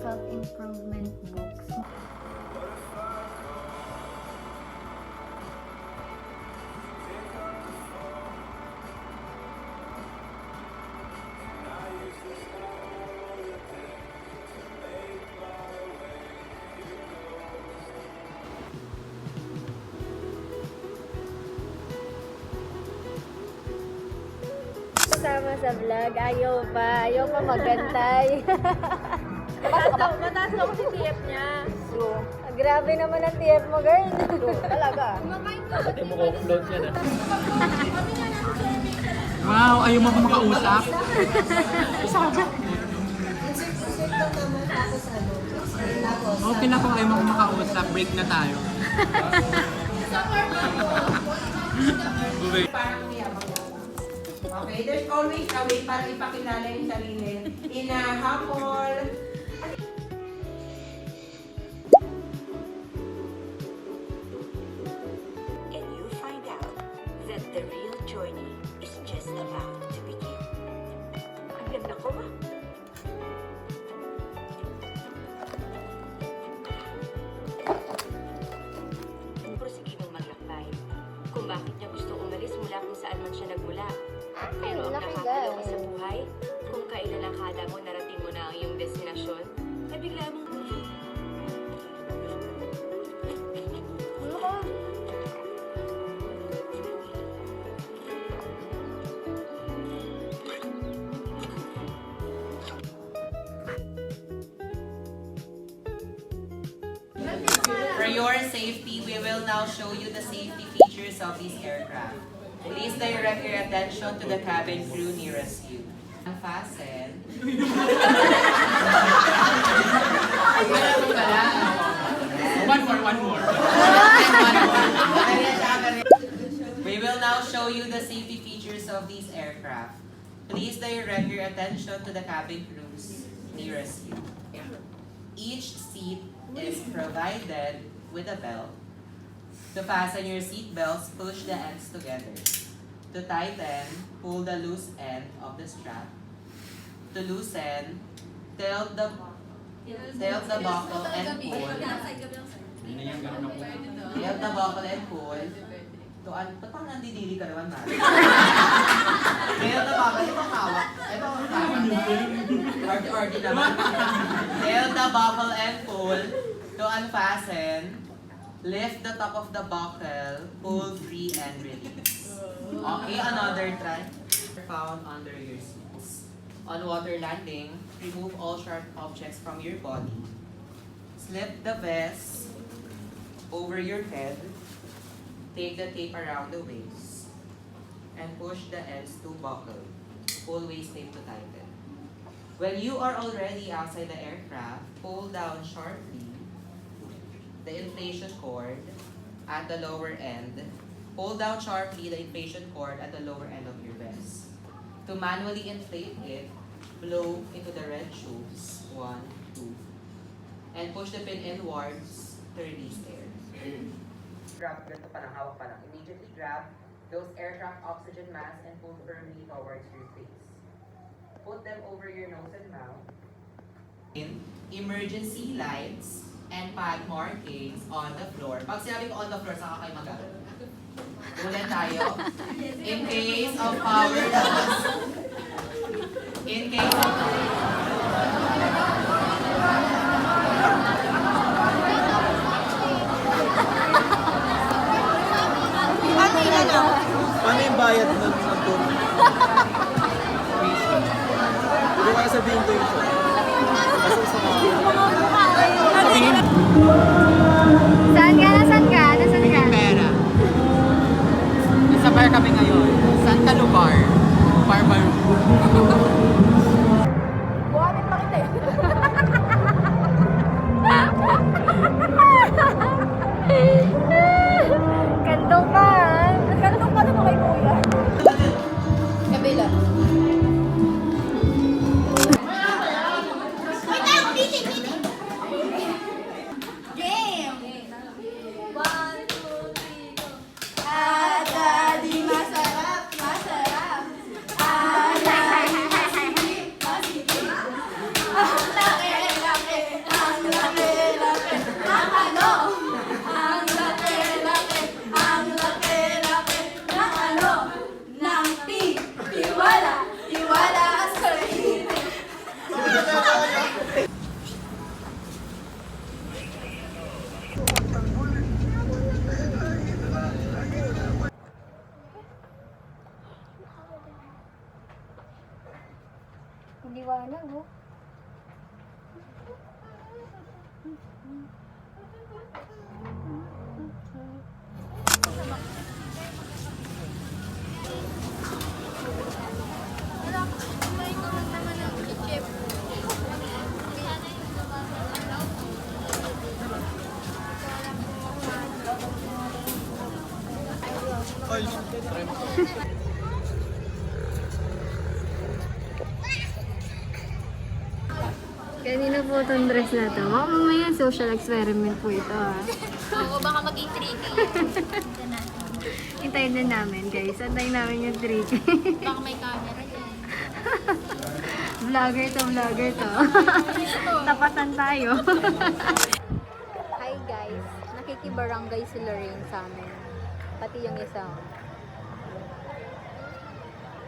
self-improvement books. Kasama sa vlog, ayaw pa magantay. Mataas na kasi TF niya. So, grabe naman ang TF mo, girl. Talaga. Hindi mo offload yan ah. Wow, ayaw mo akong makausap? Sabi. Okay na kung ayaw mo akong makausap, break na tayo. Okay, there's always a way para ipakilala yung sarili. In a humble, And you find out that the real journey is just about to begin. Ang ganda ko ba? Prosigidong maglakbay kung bakit niya gusto umalis mula kung saan man siya nagmula. Pero ang laki, nakakalawa guys. sa buhay, kung kailan akala mo narating mo na ang iyong destinasyon, ay bigla mong Ano ka? for your safety, we will now show you the safety features of this aircraft. Please direct your attention to the cabin crew nearest you. Unfasten. One more. We will now show you the safety features of these aircraft. Please direct your attention to the cabin crews nearest you. Each seat is provided with a belt. To fasten your seat belts, push the ends together. To tighten, pull the loose end of the strap. To loosen, tilt the buckle and pull. Hindi na yung ganun ako. Tilt the buckle and pull. Ba't pang nandidili ka naman, Mari? Tilt the buckle, itong hawak. Itong hawak. Ordi naman. Tilt the buckle and pull. To unfasten, lift the top of the buckle, pull free and release. Okay, another try. Found under your seats. On water landing, remove all sharp objects from your body. Slip the vest over your head. Take the tape around the waist. And push the ends to buckle. Pull waist tape to tighten. When you are already outside the aircraft, pull down sharply the inflation cord at the lower end. Pull down sharply the inflation cord at the lower end of your vest. To manually inflate it, blow into the red tubes. 1, 2. And push the pin inwards to release air. Grab, ganito pa lang, hawak pa lang. Immediately grab those aircraft oxygen masks and pull firmly towards your face. Put them over your nose and mouth. Emergency lights and pad markings on the floor. Pag sinabi ko on the floor, saka kayo mag-aral. Ulit tayo. In case of power loss, in case of Paano yung bayad ng tour? Hindi ko sabihin ko yung show. Kasi sa sabihin. Saan ka? Nasaan ka? Nasaan ka? Pera. Nasa bar kami ngayon. Santa Lugar. Barbaru. Buhanin pa kita eh. Kantong pa. Nagkantong pa naman kay Kuya. Kabila. Kanina po itong dress na to. Mamaya social experiment po ito ah. Oo, baka maging tricky. Hintayin na namin guys. Antayin namin yung trick. Baka may camera yan. Vlogger to. Tapatan tayo. Hi guys. Nakikibarangay si Lorraine sa amin. Pati yung isa.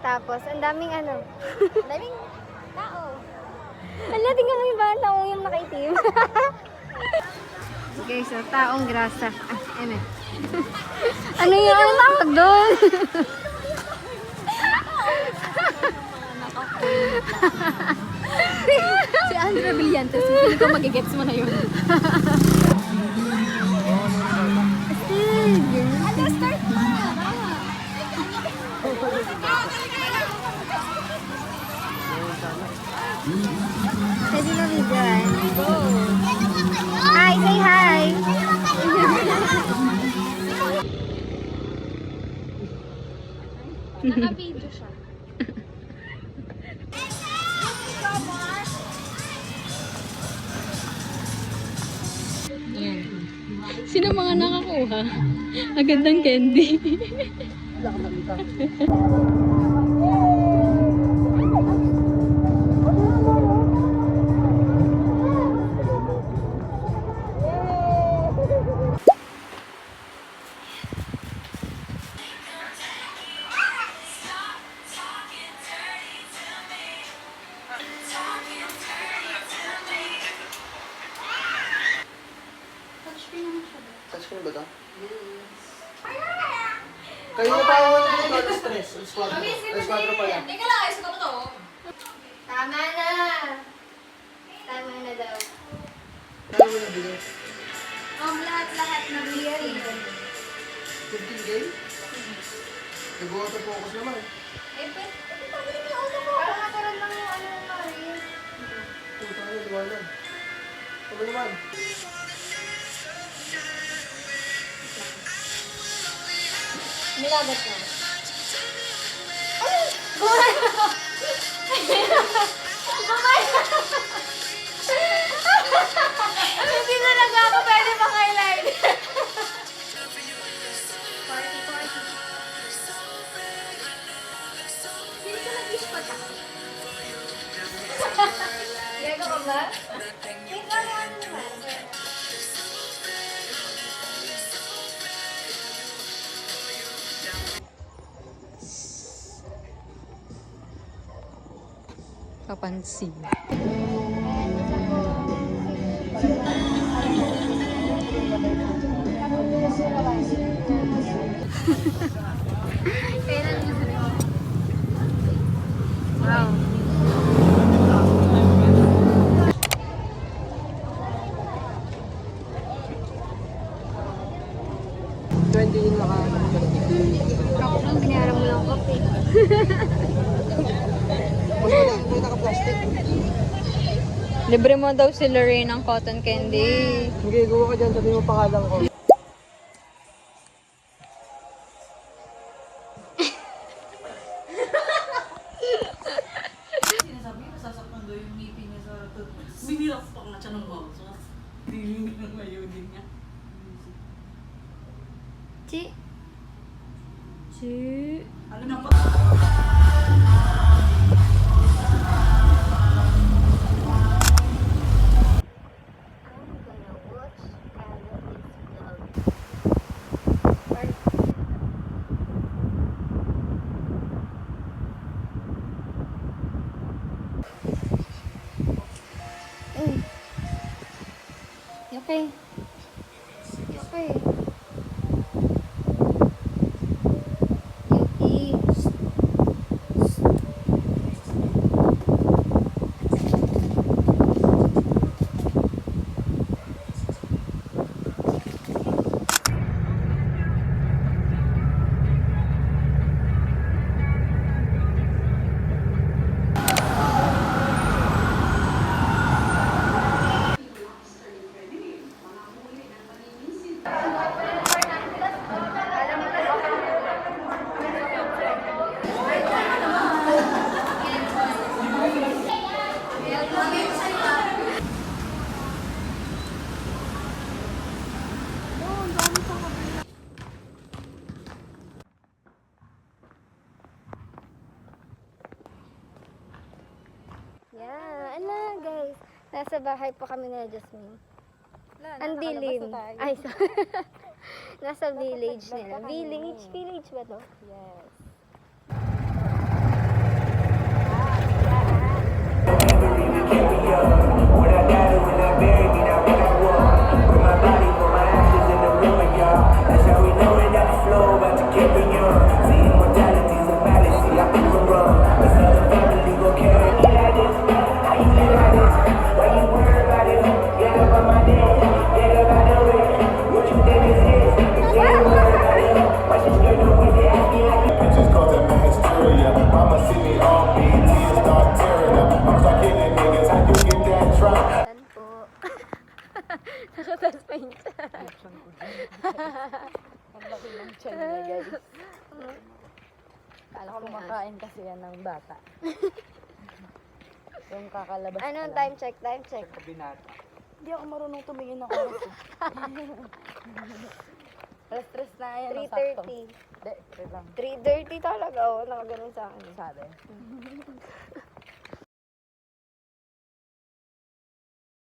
Tapos, ang daming ano. Daming tao. Ala, tingnan mo yung bata mo yung nakaitim. Okay, so taong grasa. Ano? Ano yung tawag doon? Si Andrea Villantes, hindi ko magigets mo na yun. Ano, start mo! Pwede na videoan. Hi, say hi! Naka-video siya. Sino mga nakakuha? Agad ng candy. Touchscreen ba ito? Kayo na pa ako dito, alas 3. Alas 4 pa yan. Teka lang, ayos ko to. Tama na! Tama na daw. Ano mo nabili? Lahat na bigay. 15K? Nag-auto focus naman. Parang nakaroon lang yung ano yung Maris. Puta ka na, liwanag. Ano naman? Nilagat na. Hindi na lang ako pwede maka-highlight. Hindi ka nag-wish pa ta. Gago ka ba? Ikaw na ano naman. Kapansin. Wow. Ako lang, binayaran mo lang kape. May naka-plastic. Libre mo daw si Lorraine ng cotton candy. Sige, gawa ka dyan. Sabi mo pangalan ko. Sinasabi niya, nasasaktan daw yung ngipin niya sa binilakpak na siya ng bangsos. Dilim ng mayunin niya. Chi. Ano na pa? Okay. Okay. Yuki. Nasa bahay po kami na Jasmine. Ang nakalabas dilim. na tayo. Ay, sorry. Nasa village nila. Village? Village ba to? Yes. Bitches cause that man hysteria. Mama see me on BT and start tearing up. I'm start killing niggas. How you get that drunk? Yan po. Nakatas pa yung chan. Ang laki ng tiyan niya, guys. Kala ko kumakain kasi yan ng bata. Yung kakalabas Anong pa lang. time check? Time check. Kabinata. Hindi ako marunong tumingin ng oras. Stress na yan. 3:30. Hindi, wait lang. 3:30 talaga. Oh, nakaganon sa akin. Sabi.